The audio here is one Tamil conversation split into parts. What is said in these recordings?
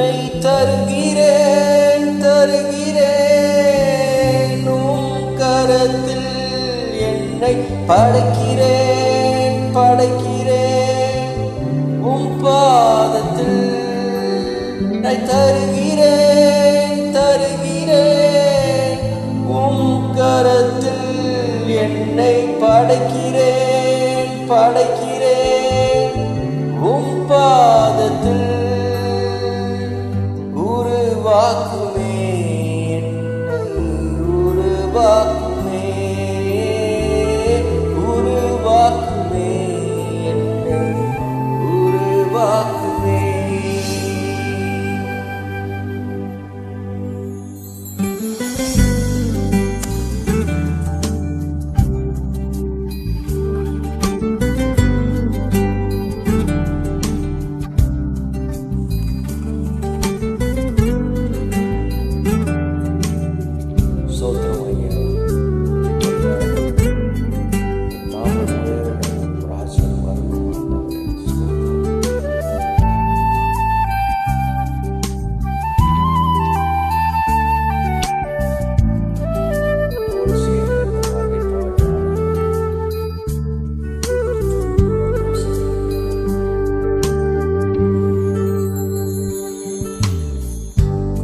உன்னை தருகிறேன் தருகிறேன் உம் கரத்தில் என்னை படைக்கிறேன் படைக்கிறேன் உம் பாதத்தில் என்னை தருகிறேன் தருகிறேன் உம் கரத்தில் என்னை படைக்கிறேன் படைக்கிறேன் உம் பாதத்தில் உருவாக்குமே உருவாக்குமே உருவாக்குமே என்னை உருவாக்குமே.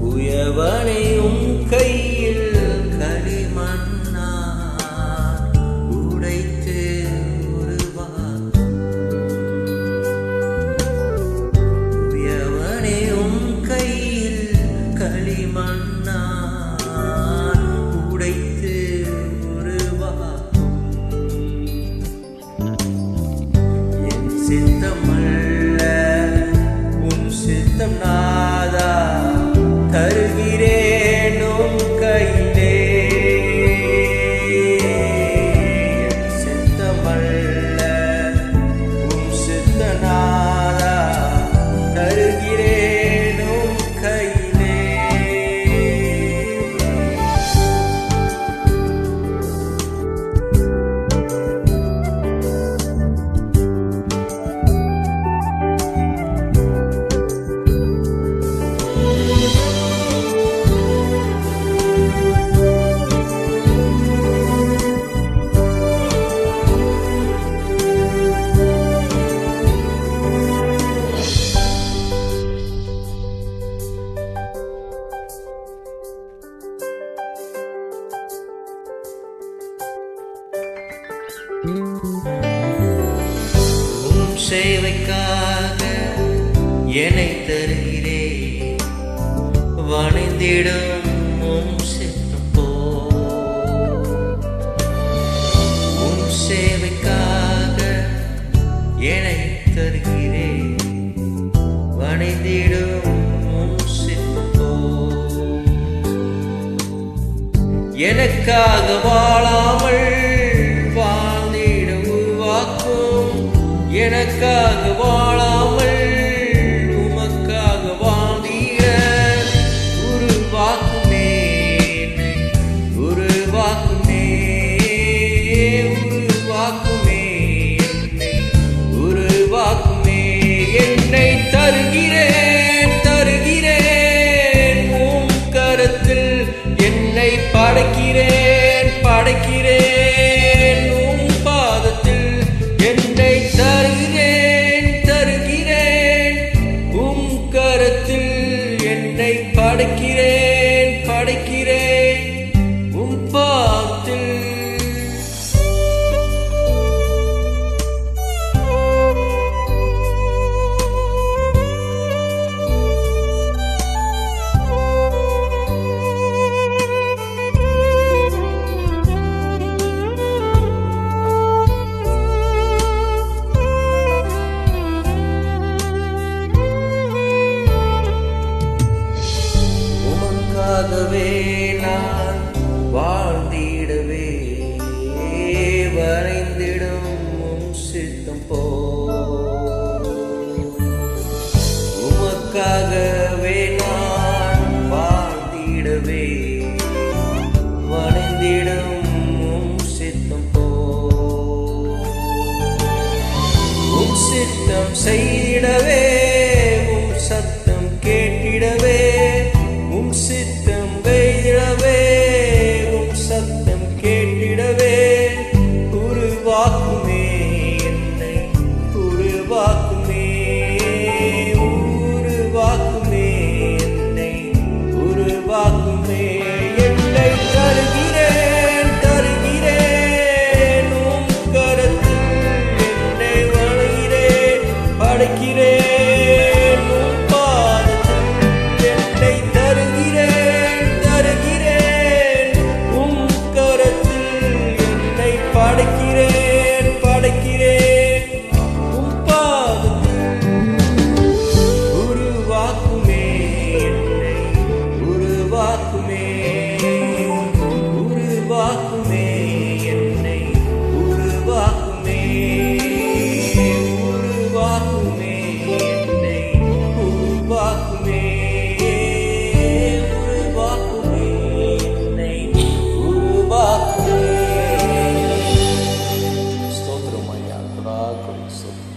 குயவனை உம் கையில் களிமண்ணா உடைத்து குயவனை உம் கையில் களிமண்ணா உடைத்து என் சித்தமல்ல உம் சித்தம் நாதா தருகிறேன் உம் கையிலே என் சித்தமல்ல உம் சித்தநாதா தருகிறேன் உம் கையிலே. உம் சேவைக்காக என்னை தருகிறேன் வணைந்திடும் உம் சித்தம் போல். உம் சேவைக்காக என்னை தருகிறேன் வணைந்திடும் உம் சித்தம் போல். எனக்காக வாழாமல் வாழ்ந்திட உருவாக்கும் எனக்காக வாழாமல் உமக்காக வாழ்ந்திட உருவாக்குமே உருவாக்குமே உருவாக்குமே என்னை உருவாக்குமே. என்னை தருகிறேன் தருகிறேன் உம் கரத்தில் என்னை படைக்கிறேன் படைக்கிறேன் உம் பாதத்தில் என்னை தருகிறேன் தருகிறேன் உம் கரத்தில் என்னை படைக்கிறேன் படைக்கிறேன் உம் பாதத்தில். உமக்காகவே நான் வாழ்ந்திடவே வரைந்திடும் உம் சித்தம் போல். உமக்காகவே நான் வாழ்ந்திடவே வரைந்திடும் உம் சித்தம் போல். உம் சித்தம் செய்திடவே உம் சத்தம் கேட்டிட ஆகும் சொல்.